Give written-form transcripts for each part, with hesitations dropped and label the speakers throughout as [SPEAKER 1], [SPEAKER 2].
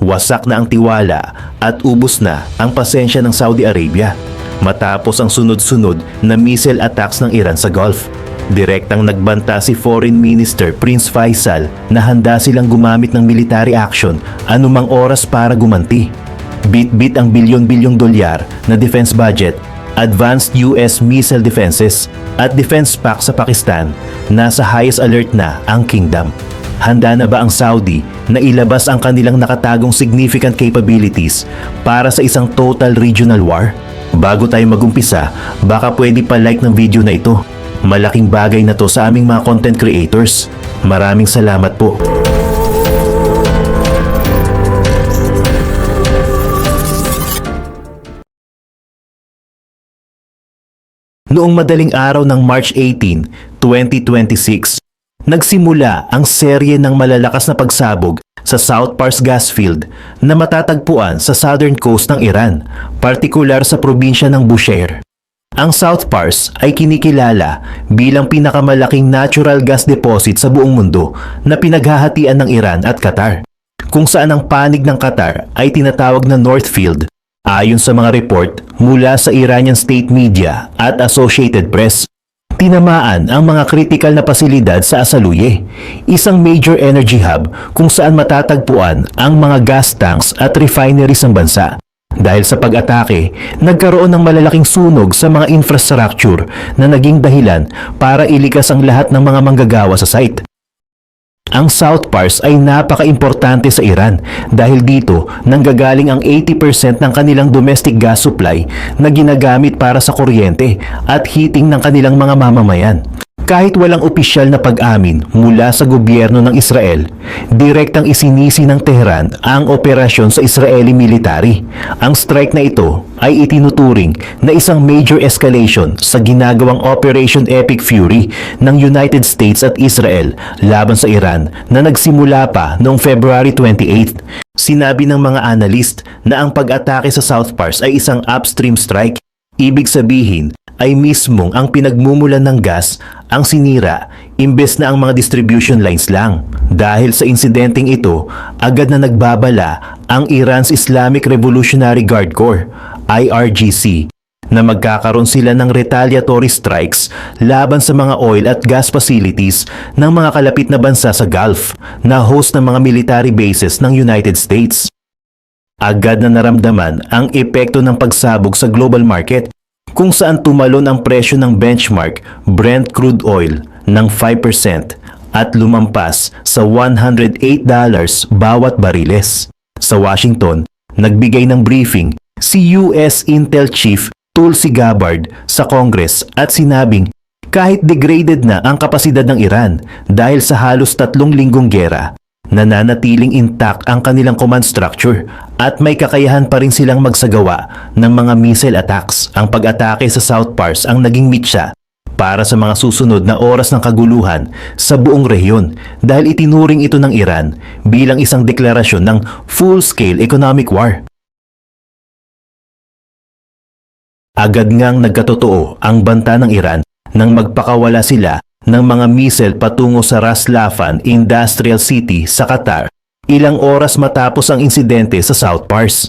[SPEAKER 1] Wasak na ang tiwala at ubos na ang pasensya ng Saudi Arabia matapos ang sunod-sunod na missile attacks ng Iran sa Gulf. Direktang nagbanta si Foreign Minister Prince Faisal na handa silang gumamit ng military action anumang oras para gumanti. Bit-bit ang bilyon-bilyong dolyar na defense budget, advanced US missile defenses at defense pack sa Pakistan. Nasa highest alert na ang kingdom. Handa na ba ang Saudi na ilabas ang kanilang nakatagong significant capabilities para sa isang total regional war? Bago tayo magumpisa, baka pwede pa like ng video na ito. Malaking bagay na to sa aming mga content creators. Maraming salamat po. Noong madaling araw ng March 18, 2026, nagsimula ang serye ng malalakas na pagsabog sa South Pars gas field na matatagpuan sa southern coast ng Iran, partikular sa probinsya ng Bushehr. Ang South Pars ay kinikilala bilang pinakamalaking natural gas deposit sa buong mundo na pinaghahatian ng Iran at Qatar, kung saan ang panig ng Qatar ay tinatawag na North Field, ayon sa mga report mula sa Iranian state media at Associated Press. Tinamaan ang mga critical na pasilidad sa Asaluye, isang major energy hub kung saan matatagpuan ang mga gas tanks at refineries ng bansa. Dahil sa pag-atake, nagkaroon ng malalaking sunog sa mga infrastructure na naging dahilan para ilikas ang lahat ng mga manggagawa sa site. Ang South Pars ay napaka-importante sa Iran dahil dito nanggagaling ang 80% ng kanilang domestic gas supply na ginagamit para sa kuryente at heating ng kanilang mga mamamayan. Kahit walang opisyal na pag-amin mula sa gobyerno ng Israel, direktang isinisi ng Tehran ang operasyon sa Israeli military. Ang strike na ito ay itinuturing na isang major escalation sa ginagawang Operation Epic Fury ng United States at Israel laban sa Iran na nagsimula pa noong February 28. Sinabi ng mga analyst na ang pag-atake sa South Pars ay isang upstream strike. Ibig sabihin ay mismong ang pinagmumulan ng gas ang sinira imbes na ang mga distribution lines lang. Dahil sa insidenteng ito, agad na nagbabala ang Iran's Islamic Revolutionary Guard Corps, IRGC, na magkakaroon sila ng retaliatory strikes laban sa mga oil at gas facilities ng mga kalapit na bansa sa Gulf na host ng mga military bases ng United States. Agad na naramdaman ang epekto ng pagsabog sa global market kung saan tumalon ang presyo ng benchmark Brent crude oil ng 5% at lumampas sa $108 bawat bariles. Sa Washington, nagbigay ng briefing si US Intel Chief Tulsi Gabbard sa Congress at sinabing kahit degraded na ang kapasidad ng Iran dahil sa halos 3 linggong giyera, nananatiling intact ang kanilang command structure at may kakayahan pa rin silang magsagawa ng mga missile attacks. Ang pag-atake sa South Pars ang naging mitsa para sa mga susunod na oras ng kaguluhan sa buong rehiyon dahil itinuring ito ng Iran bilang isang deklarasyon ng full-scale economic war. Agad ngang nagkatotoo ang banta ng Iran nang magpakawala sila ng mga missile patungo sa Ras Laffan Industrial City sa Qatar, ilang oras matapos ang insidente sa South Pars.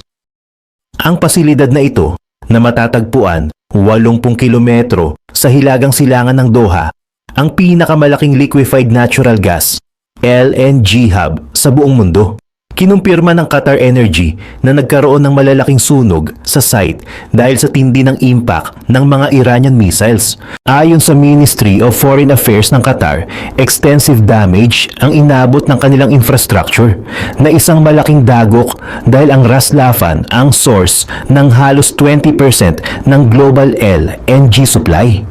[SPEAKER 1] Ang pasilidad na ito na matatagpuan 80 kilometro sa hilagang silangan ng Doha, ang pinakamalaking liquefied natural gas LNG hub sa buong mundo. Kinumpirma ng Qatar Energy na nagkaroon ng malalaking sunog sa site dahil sa tindi ng impact ng mga Iranian missiles. Ayon sa Ministry of Foreign Affairs ng Qatar, extensive damage ang inabot ng kanilang infrastructure na isang malaking dagok dahil ang Ras Laffan ang source ng halos 20% ng global LNG supply.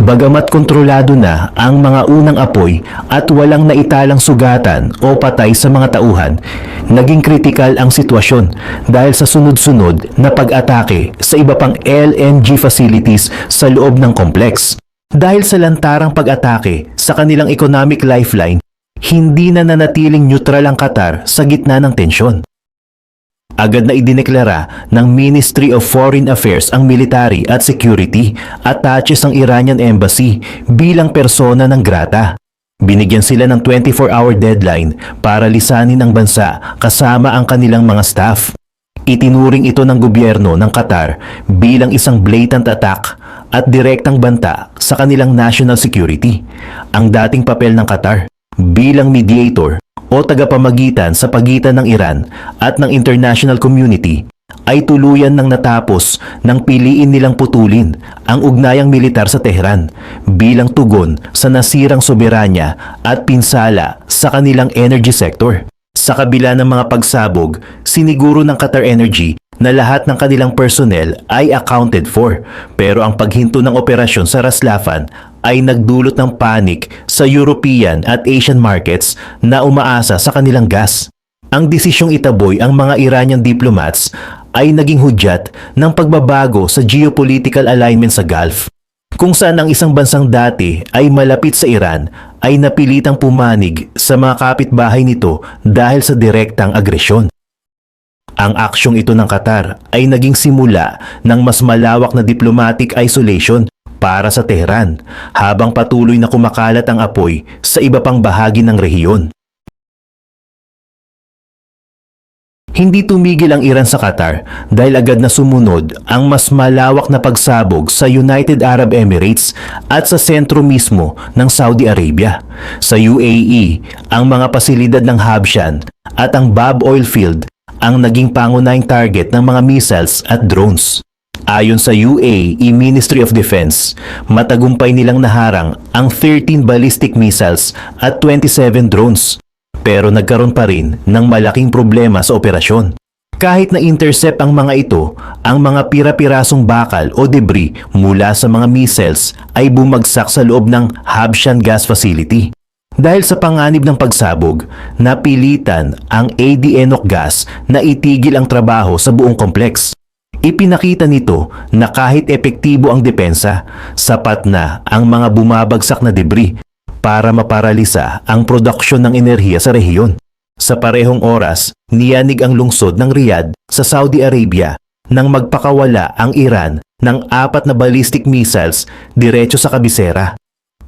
[SPEAKER 1] Bagamat kontrolado na ang mga unang apoy at walang naitalang sugatan o patay sa mga tauhan, naging kritikal ang sitwasyon dahil sa sunod-sunod na pag-atake sa iba pang LNG facilities sa loob ng kompleks. Dahil sa lantarang pag-atake sa kanilang economic lifeline, hindi na nanatiling neutral ang Qatar sa gitna ng tensyon. Agad na idineklara ng Ministry of Foreign Affairs ang military at security attaches ng Iranian Embassy bilang persona non grata. Binigyan sila ng 24-hour deadline para lisanin ang bansa kasama ang kanilang mga staff. Itinuring ito ng gobyerno ng Qatar bilang isang blatant attack at direktang banta sa kanilang national security. Ang dating papel ng Qatar bilang mediator o tagapamagitan sa pagitan ng Iran at ng international community ay tuluyan nang natapos nang piliin nilang putulin ang ugnayang militar sa Tehran bilang tugon sa nasirang soberanya at pinsala sa kanilang energy sector. Sa kabila ng mga pagsabog, siniguro ng Qatar Energy na lahat ng kanilang personnel ay accounted for, pero ang paghinto ng operasyon sa Ras Laffan ay nagdulot ng panic sa European at Asian markets na umaasa sa kanilang gas. Ang desisyong itaboy ang mga Iranian diplomats ay naging hudyat ng pagbabago sa geopolitical alignment sa Gulf, kung saan ang isang bansang dati ay malapit sa Iran ay napilitang pumanig sa mga kapitbahay nito dahil sa direktang agresyon. Ang aksyong ito ng Qatar ay naging simula ng mas malawak na diplomatic isolation para sa Tehran habang patuloy na kumakalat ang apoy sa iba pang bahagi ng rehiyon. Hindi tumigil ang Iran sa Qatar dahil agad na sumunod ang mas malawak na pagsabog sa United Arab Emirates at sa sentro mismo ng Saudi Arabia. Sa UAE, ang mga pasilidad ng Habshan at ang Bab Oil Field ang naging pangunahing target ng mga missiles at drones. Ayon sa UAE Ministry of Defense, matagumpay nilang naharang ang 13 ballistic missiles at 27 drones. Pero nagkaroon pa rin ng malaking problema sa operasyon. Kahit na-intercept ang mga ito, ang mga pira-pirasong bakal o debris mula sa mga missiles ay bumagsak sa loob ng Habshan Gas Facility. Dahil sa panganib ng pagsabog, napilitan ang ADNOC Gas na itigil ang trabaho sa buong kompleks. Ipinakita nito na kahit epektibo ang depensa, sapat na ang mga bumabagsak na debris para maparalisa ang produksyon ng enerhiya sa rehiyon. Sa parehong oras, niyanig ang lungsod ng Riyadh sa Saudi Arabia nang magpakawala ang Iran ng 4 na ballistic missiles diretso sa kabisera.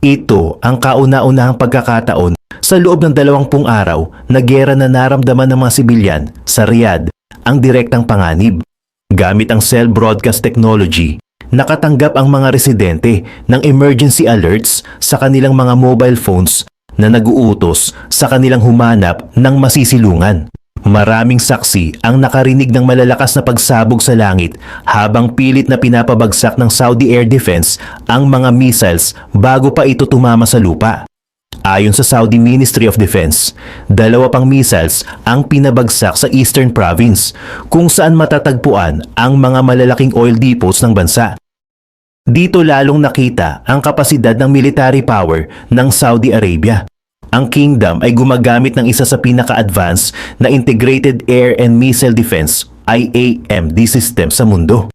[SPEAKER 1] Ito ang kauna-unahang pagkakataon sa loob ng 20 araw na giyera na naramdaman ng mga sibilyan sa Riyadh ang direktang panganib. Gamit ang cell broadcast technology, nakatanggap ang mga residente ng emergency alerts sa kanilang mga mobile phones na nag-uutos sa kanilang humanap ng masisilungan. Maraming saksi ang nakarinig ng malalakas na pagsabog sa langit habang pilit na pinapabagsak ng Saudi Air Defense ang mga missiles bago pa ito tumama sa lupa. Ayon sa Saudi Ministry of Defense, 2 pang missiles ang pinabagsak sa Eastern Province kung saan matatagpuan ang mga malalaking oil depots ng bansa. Dito lalong nakita ang kapasidad ng military power ng Saudi Arabia. Ang kingdom ay gumagamit ng isa sa pinaka-advanced na Integrated Air and Missile Defense IAMD system sa mundo.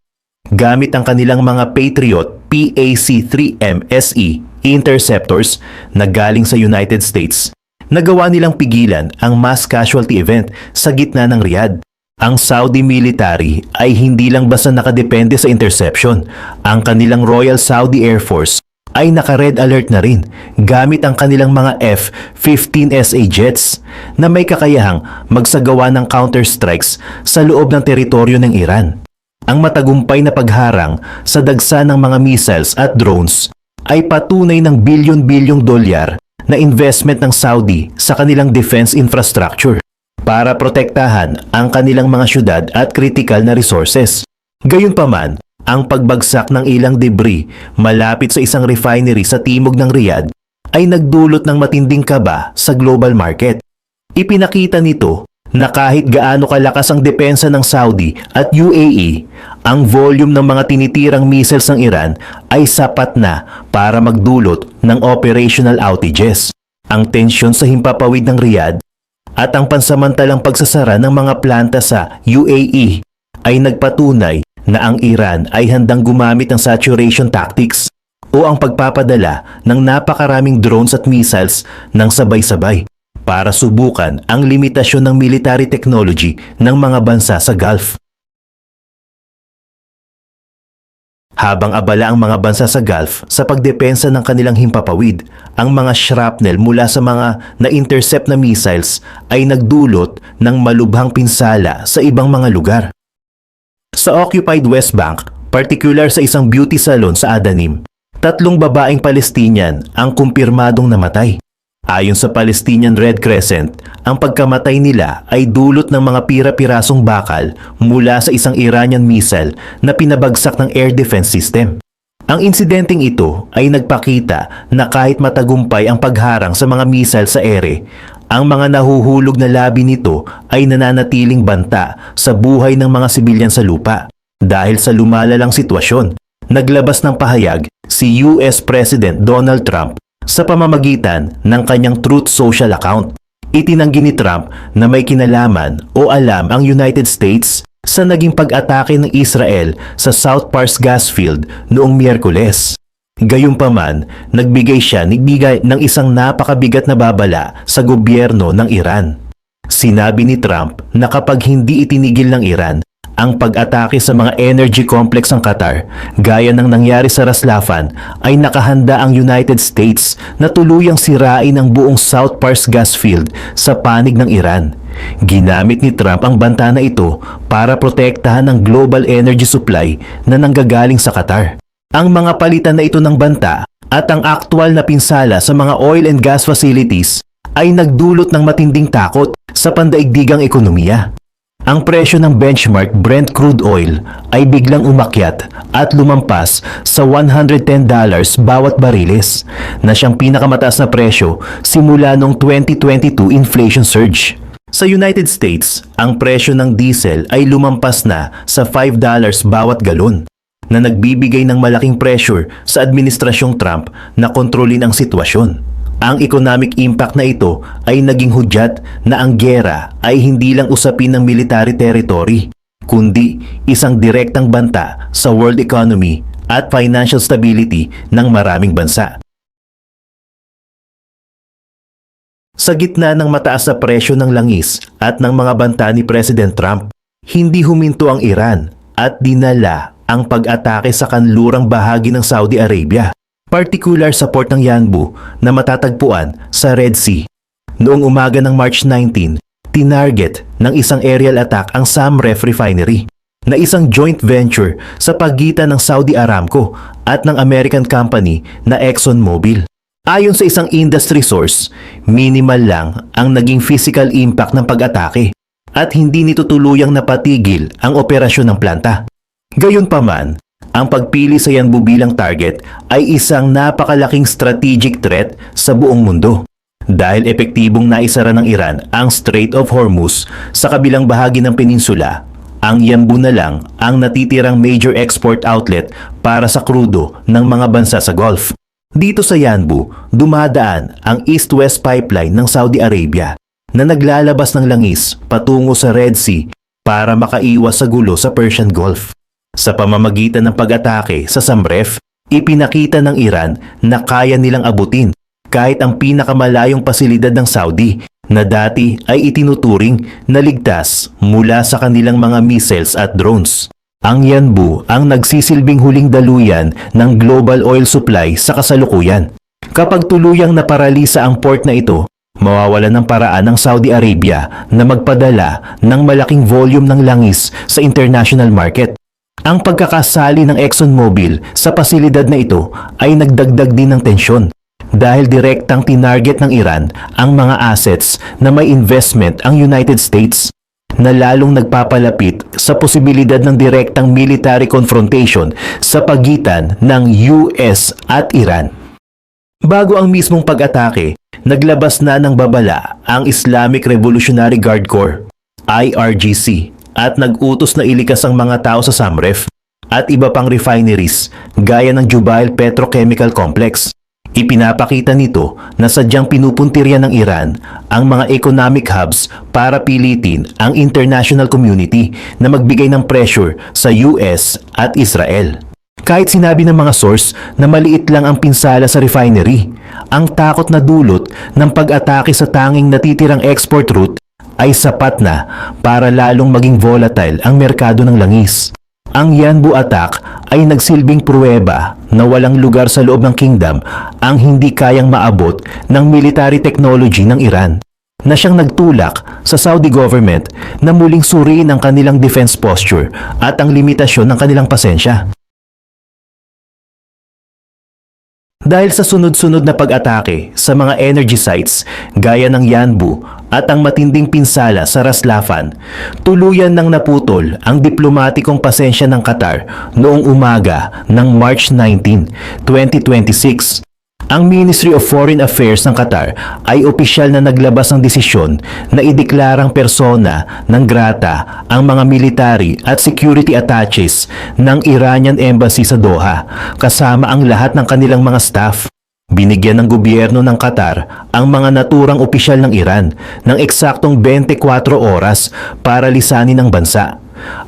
[SPEAKER 1] Gamit ang kanilang mga Patriot PAC-3M SE interceptors na galing sa United States, nagawa nilang pigilan ang mass casualty event sa gitna ng Riyadh. Ang Saudi military ay hindi lang basta nakadepende sa interception. Ang kanilang Royal Saudi Air Force ay naka-red alert na rin gamit ang kanilang mga F-15SA jets na may kakayahang magsagawa ng counter-strikes sa loob ng teritoryo ng Iran. Ang matagumpay na pagharang sa dagsa ng mga missiles at drones ay patunay ng bilyon-bilyong dolyar na investment ng Saudi sa kanilang defense infrastructure para protektahan ang kanilang mga syudad at critical na resources. Gayunpaman, ang pagbagsak ng ilang debris malapit sa isang refinery sa timog ng Riyadh ay nagdulot ng matinding kaba sa global market. Ipinakita nito na kahit gaano kalakas ang depensa ng Saudi at UAE, ang volume ng mga tinitirang missiles ng Iran ay sapat na para magdulot ng operational outages. Ang tensyon sa himpapawid ng Riyadh at ang pansamantalang pagsasara ng mga planta sa UAE ay nagpatunay na ang Iran ay handang gumamit ng saturation tactics o ang pagpapadala ng napakaraming drones at missiles ng sabay-sabay para subukan ang limitasyon ng military technology ng mga bansa sa Gulf. Habang abala ang mga bansa sa Gulf sa pagdepensa ng kanilang himpapawid, ang mga shrapnel mula sa mga na-intercept na missiles ay nagdulot ng malubhang pinsala sa ibang mga lugar. Sa occupied West Bank, particular sa isang beauty salon sa Adanim, 3 babaeng Palestinian ang kumpirmadong namatay. Ayon sa Palestinian Red Crescent, ang pagkamatay nila ay dulot ng mga pira-pirasong bakal mula sa isang Iranian missile na pinabagsak ng air defense system. Ang insidenteng ito ay nagpakita na kahit matagumpay ang pagharang sa mga missile sa ere, ang mga nahuhulog na labi nito ay nananatiling banta sa buhay ng mga sibilyan sa lupa. Dahil sa lumalalang sitwasyon, naglabas ng pahayag si US President Donald Trump sa pamamagitan ng kanyang Truth Social account. Itinanggi ni Trump na may kinalaman o alam ang United States sa naging pag-atake ng Israel sa South Pars gas field noong Miyerkules. Gayunpaman, nagbigay siya ng isang napakabigat na babala sa gobyerno ng Iran. Sinabi ni Trump na kapag hindi itinigil ng Iran ang pag-atake sa mga energy complex ng Qatar, gaya ng nangyari sa Raslafan, ay nakahanda ang United States na tuluyang sirain ang buong South Pars gas field sa panig ng Iran. Ginamit ni Trump ang banta na ito para protektahan ang global energy supply na nanggagaling sa Qatar. Ang mga palitan na ito ng banta at ang aktwal na pinsala sa mga oil and gas facilities ay nagdulot ng matinding takot sa pandaigdigang ekonomiya. Ang presyo ng benchmark Brent crude oil ay biglang umakyat at lumampas sa $110 bawat bariles, na siyang pinakamataas na presyo simula noong 2022 inflation surge. Sa United States, ang presyo ng diesel ay lumampas na sa $5 bawat galon, na nagbibigay ng malaking pressure sa administrasyong Trump na kontrolin ang sitwasyon. Ang economic impact na ito ay naging hudyat na ang giyera ay hindi lang usapin ng military territory, kundi isang direktang banta sa world economy at financial stability ng maraming bansa. Sa gitna ng mataas na presyo ng langis at ng mga banta ni President Trump, hindi huminto ang Iran at dinala ang pag-atake sa kanlurang bahagi ng Saudi Arabia, particular sa port ng Yanbu na matatagpuan sa Red Sea. Noong umaga ng March 19, tinarget ng isang aerial attack ang Samref Refinery, na isang joint venture sa pagitan ng Saudi Aramco at ng American company na ExxonMobil. Ayon sa isang industry source, minimal lang ang naging physical impact ng pag-atake at hindi nito tuluyang napatigil ang operasyon ng planta. Gayunpaman, ang pagpili sa Yanbu bilang target ay isang napakalaking strategic threat sa buong mundo, dahil epektibong naisara ng Iran ang Strait of Hormuz sa kabilang bahagi ng peninsula. Ang Yanbu na lang ang natitirang major export outlet para sa krudo ng mga bansa sa Gulf. Dito sa Yanbu, dumadaan ang East-West Pipeline ng Saudi Arabia na naglalabas ng langis patungo sa Red Sea para makaiwas sa gulo sa Persian Gulf. Sa pamamagitan ng pag-atake sa Samref, ipinakita ng Iran na kaya nilang abutin kahit ang pinakamalayong pasilidad ng Saudi na dati ay itinuturing na ligtas mula sa kanilang mga missiles at drones. Ang Yanbu ang nagsisilbing huling daluyan ng global oil supply sa kasalukuyan. Kapag tuluyang naparalisa ang port na ito, mawawalan ng paraan ng Saudi Arabia na magpadala ng malaking volume ng langis sa international market. Ang pagkakasali ng ExxonMobil sa pasilidad na ito ay nagdagdag din ng tensyon, dahil direktang tinarget ng Iran ang mga assets na may investment ang United States, na lalong nagpapalapit sa posibilidad ng direktang military confrontation sa pagitan ng US at Iran. Bago ang mismong pag-atake, naglabas na ng babala ang Islamic Revolutionary Guard Corps, IRGC, at nag-utos na ilikas ang mga tao sa Samref at iba pang refineries gaya ng Jubail Petrochemical Complex. Ipinapakita nito na sadyang pinupuntirya ng Iran ang mga economic hubs para pilitin ang international community na magbigay ng pressure sa US at Israel. Kahit sinabi ng mga source na maliit lang ang pinsala sa refinery, ang takot na dulot ng pag-atake sa tanging natitirang export route ay sapat na para lalong maging volatile ang merkado ng langis. Ang Yanbu attack ay nagsilbing pruweba na walang lugar sa loob ng kingdom ang hindi kayang maabot ng military technology ng Iran, na siyang nagtulak sa Saudi government na muling suriin ang kanilang defense posture at ang limitasyon ng kanilang pasensya. Dahil sa sunod-sunod na pag-atake sa mga energy sites gaya ng Yanbu at ang matinding pinsala sa Ras Laffan, tuluyan nang naputol ang diplomatikong pasensya ng Qatar noong umaga ng March 19, 2026. Ang Ministry of Foreign Affairs ng Qatar ay opisyal na naglabas ng desisyon na ideklarang persona ng grata ang mga military at security attaches ng Iranian Embassy sa Doha, kasama ang lahat ng kanilang mga staff. Binigyan ng gobyerno ng Qatar ang mga naturang opisyal ng Iran ng eksaktong 24 oras para lisanin ang bansa.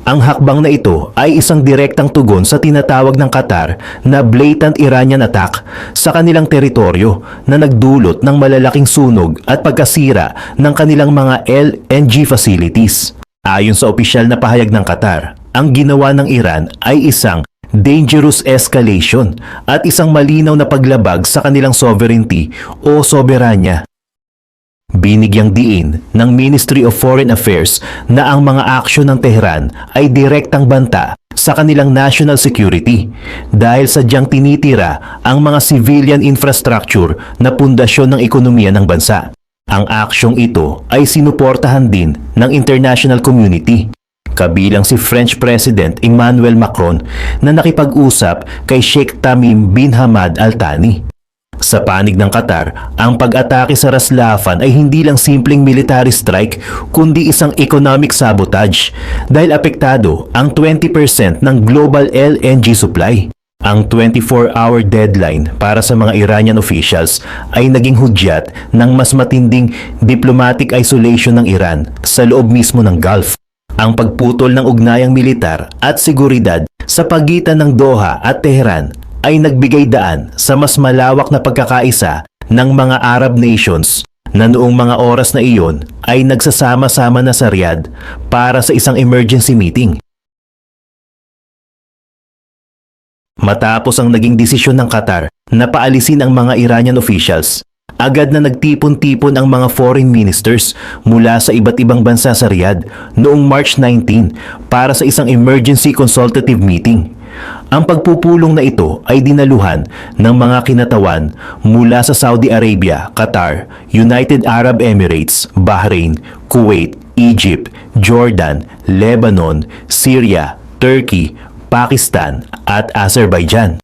[SPEAKER 1] Ang hakbang na ito ay isang direktang tugon sa tinatawag ng Qatar na blatant Iranian attack sa kanilang teritoryo na nagdulot ng malalaking sunog at pagkasira ng kanilang mga LNG facilities. Ayon sa opisyal na pahayag ng Qatar, ang ginawa ng Iran ay isang dangerous escalation at isang malinaw na paglabag sa kanilang sovereignty o soberanya. Binigyang diin ng Ministry of Foreign Affairs na ang mga aksyon ng Tehran ay direktang banta sa kanilang national security dahil sadyang tinitira ang mga civilian infrastructure na pundasyon ng ekonomiya ng bansa. Ang aksyong ito ay sinuportahan din ng international community, kabilang si French President Emmanuel Macron na nakipag-usap kay Sheikh Tamim bin Hamad Al Thani. Sa panig ng Qatar, ang pag-atake sa Ras Laffan ay hindi lang simpleng military strike kundi isang economic sabotage dahil apektado ang 20% ng global LNG supply. Ang 24-hour deadline para sa mga Iranian officials ay naging hudyat ng mas matinding diplomatic isolation ng Iran sa loob mismo ng Gulf. Ang pagputol ng ugnayang militar at seguridad sa pagitan ng Doha at Tehran ay nagbigay daan sa mas malawak na pagkakaisa ng mga Arab nations na noong mga oras na iyon ay nagsasama-sama na sa Riyadh para sa isang emergency meeting. Matapos ang naging desisyon ng Qatar na paalisin ang mga Iranian officials, agad na nagtipon-tipon ang mga foreign ministers mula sa iba't ibang bansa sa Riyadh noong March 19 para sa isang emergency consultative meeting. Ang pagpupulong na ito ay dinaluhan ng mga kinatawan mula sa Saudi Arabia, Qatar, United Arab Emirates, Bahrain, Kuwait, Egypt, Jordan, Lebanon, Syria, Turkey, Pakistan at Azerbaijan.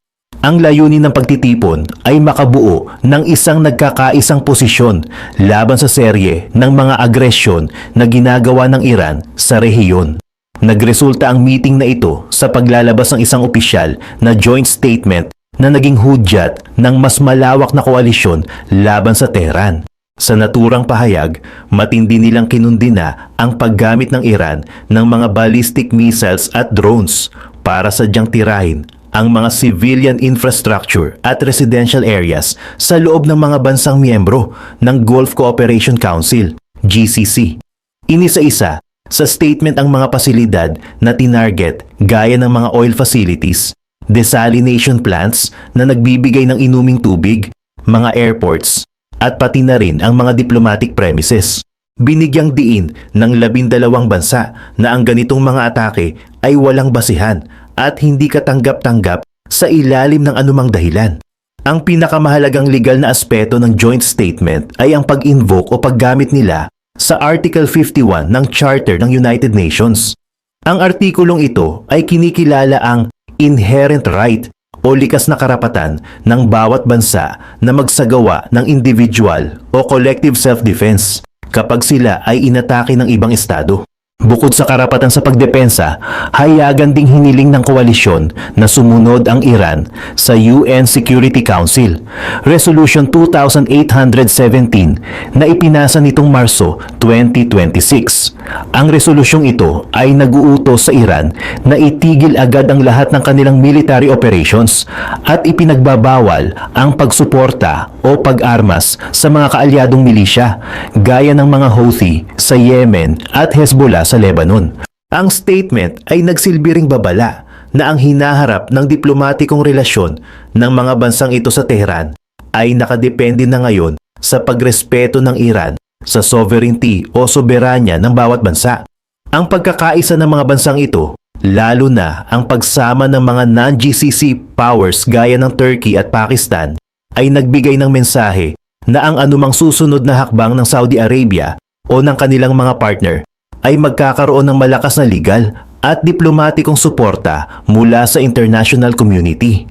[SPEAKER 1] Ang layunin ng pagtitipon ay makabuo ng isang nagkakaisang posisyon laban sa serye ng mga agresyon na ginagawa ng Iran sa rehiyon. Nagresulta ang meeting na ito sa paglalabas ng isang opisyal na joint statement na naging hudyat ng mas malawak na koalisyon laban sa Tehran. Sa naturang pahayag, matindi nilang kinundina ang paggamit ng Iran ng mga ballistic missiles at drones para sadyang tirahin ang mga civilian infrastructure at residential areas sa loob ng mga bansang miyembro ng Gulf Cooperation Council, GCC. Inisa-isa sa statement ang mga pasilidad na tinarget gaya ng mga oil facilities, desalination plants na nagbibigay ng inuming tubig, mga airports, at pati na rin ang mga diplomatic premises. Binigyang diin ng 12 bansa na ang ganitong mga atake ay walang basihan at hindi katanggap-tanggap sa ilalim ng anumang dahilan. Ang pinakamahalagang legal na aspeto ng joint statement ay ang pag-invoke o paggamit nila sa Article 51 ng Charter ng United Nations. Ang artikulong ito ay kinikilala ang inherent right o likas na karapatan ng bawat bansa na magsagawa ng individual o collective self-defense kapag sila ay inatake ng ibang estado. Bukod sa karapatan sa pagdepensa, hayagan ding hiniling ng koalisyon na sumunod ang Iran sa UN Security Council, Resolution 2817 na ipinasa nitong Marso 2026. Ang resolusyong ito ay nag-uutos sa Iran na itigil agad ang lahat ng kanilang military operations at ipinagbabawal ang pagsuporta o pag-armas sa mga kaalyadong milisya gaya ng mga Houthi sa Yemen at Hezbollah sa Lebanon. Ang statement ay nagsilbi ring babala na ang hinaharap ng diplomatikong relasyon ng mga bansang ito sa Tehran ay nakadepende na ngayon sa pagrespeto ng Iran sa sovereignty o soberanya ng bawat bansa. Ang pagkakaisa ng mga bansang ito, lalo na ang pagsama ng mga non-GCC powers gaya ng Turkey at Pakistan, ay nagbigay ng mensahe na ang anumang susunod na hakbang ng Saudi Arabia o ng kanilang mga partner ay magkakaroon ng malakas na legal at diplomatikong suporta mula sa international community.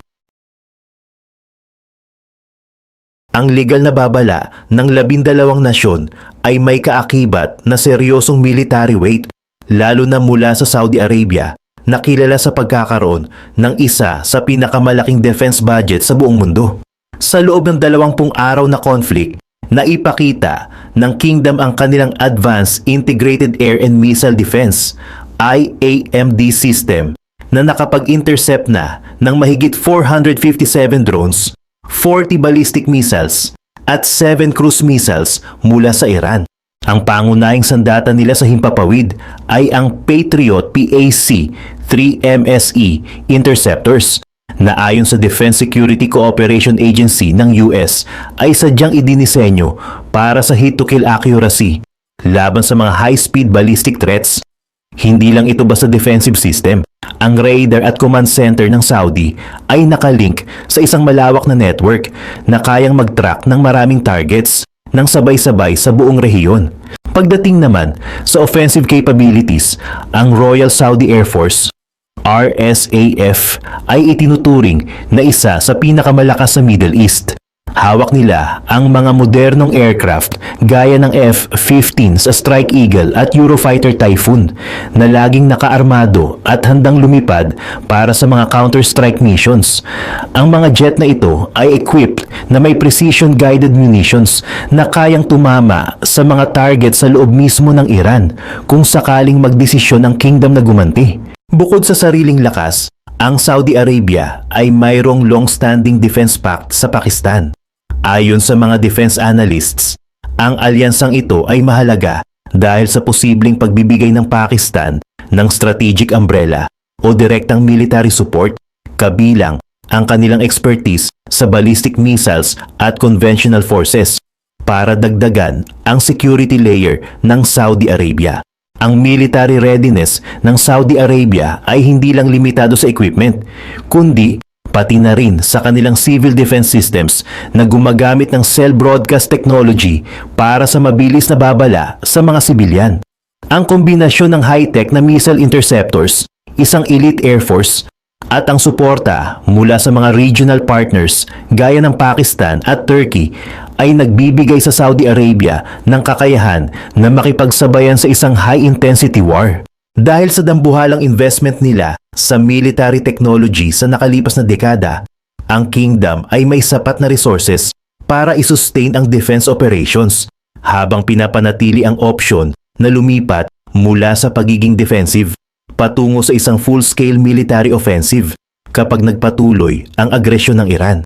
[SPEAKER 1] Ang legal na babala ng 12 nasyon ay may kaakibat na seryosong military weight, lalo na mula sa Saudi Arabia na kilala sa pagkakaroon ng isa sa pinakamalaking defense budget sa buong mundo. Sa loob ng 20 araw na conflict, naipakita ng kingdom ang kanilang Advanced Integrated Air and Missile Defense IAMD system na nakapag-intercept na ng mahigit 457 drones, 40 ballistic missiles at 7 cruise missiles mula sa Iran. Ang pangunahing sandata nila sa himpapawid ay ang Patriot PAC-3 MSE interceptors na ayon sa Defense Security Cooperation Agency ng US ay sadyang idinisenyo para sa hit-to-kill accuracy laban sa mga high-speed ballistic threats. Hindi lang ito basta defensive system. Ang radar at command center ng Saudi ay nakalink sa isang malawak na network na kayang mag-track ng maraming targets ng sabay-sabay sa buong rehiyon. Pagdating naman sa offensive capabilities, ang Royal Saudi Air Force RSAF ay itinuturing na isa sa pinakamalakas sa Middle East. Hawak nila ang mga modernong aircraft gaya ng F-15 sa Strike Eagle at Eurofighter Typhoon na laging nakaarmado at handang lumipad para sa mga counter-strike missions. Ang mga jet na ito ay equipped na may precision-guided munitions na kayang tumama sa mga target sa loob mismo ng Iran kung sakaling magdesisyon ang kingdom na gumanti. Bukod sa sariling lakas, ang Saudi Arabia ay mayroong long-standing defense pact sa Pakistan. Ayon sa mga defense analysts, ang alyansang ito ay mahalaga dahil sa posibleng pagbibigay ng Pakistan ng strategic umbrella o direktang military support kabilang ang kanilang expertise sa ballistic missiles at conventional forces para dagdagan ang security layer ng Saudi Arabia. Ang military readiness ng Saudi Arabia ay hindi lang limitado sa equipment, kundi pati na rin sa kanilang civil defense systems na gumagamit ng cell broadcast technology para sa mabilis na babala sa mga sibilyan. Ang kombinasyon ng high-tech na missile interceptors, isang elite air force, at ang suporta mula sa mga regional partners gaya ng Pakistan at Turkey ay nagbibigay sa Saudi Arabia ng kakayahan na makipagsabayan sa isang high-intensity war. Dahil sa dambuhalang investment nila sa military technology sa nakalipas na dekada, ang kingdom ay may sapat na resources para i-sustain ang defense operations habang pinapanatili ang option na lumipat mula sa pagiging defensive patungo sa isang full-scale military offensive kapag nagpatuloy ang agresyon ng Iran.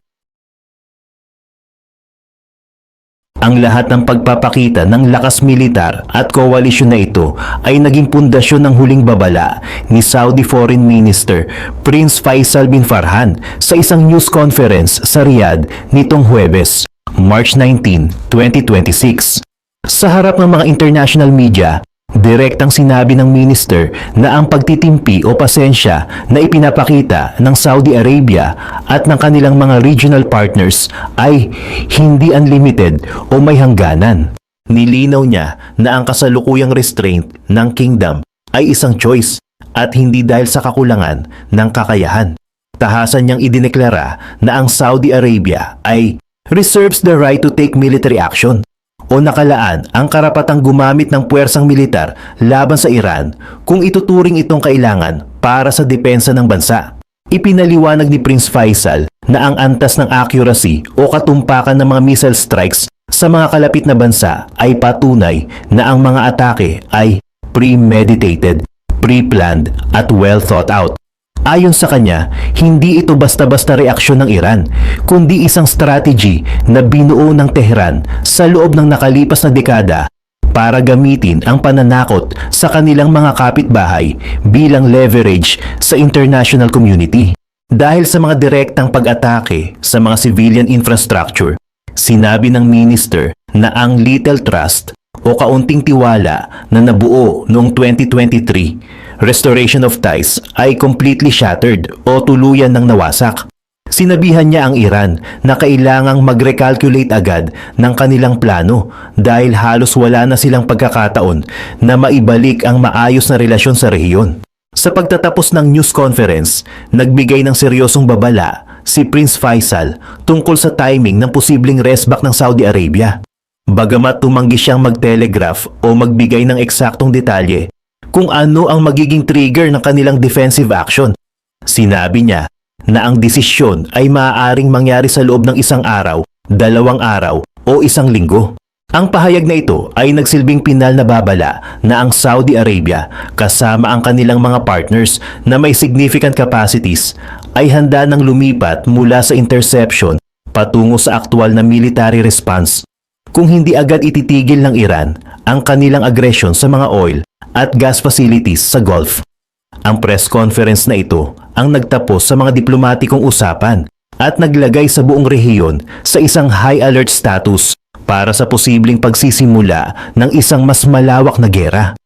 [SPEAKER 1] Ang lahat ng pagpapakita ng lakas militar at koalisyon na ito ay naging pundasyon ng huling babala ni Saudi Foreign Minister Prince Faisal bin Farhan sa isang news conference sa Riyadh nitong Huwebes, March 19, 2026. Sa harap ng mga international media, direktang sinabi ng minister na ang pagtitimpi o pasensya na ipinapakita ng Saudi Arabia at ng kanilang mga regional partners ay hindi unlimited o may hangganan. Nilinaw niya na ang kasalukuyang restraint ng kingdom ay isang choice at hindi dahil sa kakulangan ng kakayahan. Tahasan niyang idineklara na ang Saudi Arabia ay reserves the right to take military action o nakalaan ang karapatang gumamit ng puwersang militar laban sa Iran kung ituturing itong kailangan para sa depensa ng bansa. Ipinaliwanag ni Prince Faisal na ang antas ng accuracy o katumpakan ng mga missile strikes sa mga kalapit na bansa ay patunay na ang mga atake ay premeditated, pre-planned at well thought out. Ayon sa kanya, hindi ito basta-basta reaksyon ng Iran, kundi isang strategy na binuo ng Tehran sa loob ng nakalipas na dekada para gamitin ang pananakot sa kanilang mga kapitbahay bilang leverage sa international community. Dahil sa mga direktang pag-atake sa mga civilian infrastructure, sinabi ng minister na ang little trust o kaunting tiwala na nabuo noong 2023, restoration of ties ay completely shattered o tuluyan ng nawasak. Sinabihan niya ang Iran na kailangang mag-recalculate agad ng kanilang plano dahil halos wala na silang pagkakataon na maibalik ang maayos na relasyon sa rehiyon. Sa pagtatapos ng news conference, nagbigay ng seryosong babala si Prince Faisal tungkol sa timing ng posibleng resback ng Saudi Arabia. Bagamat tumanggi siyang mag-telegraph o magbigay ng eksaktong detalye kung ano ang magiging trigger ng kanilang defensive action, sinabi niya na ang desisyon ay maaaring mangyari sa loob ng 1 araw, 2 araw o 1 linggo. Ang pahayag na ito ay nagsilbing pinal na babala na ang Saudi Arabia kasama ang kanilang mga partners na may significant capacities ay handa nang lumipat mula sa interception patungo sa aktual na military response kung hindi agad ititigil ng Iran ang kanilang aggression sa mga oil at gas facilities sa Gulf. Ang press conference na ito ang nagtapos sa mga diplomatikong usapan at naglagay sa buong rehiyon sa isang high alert status para sa posibleng pagsisimula ng isang mas malawak na gera.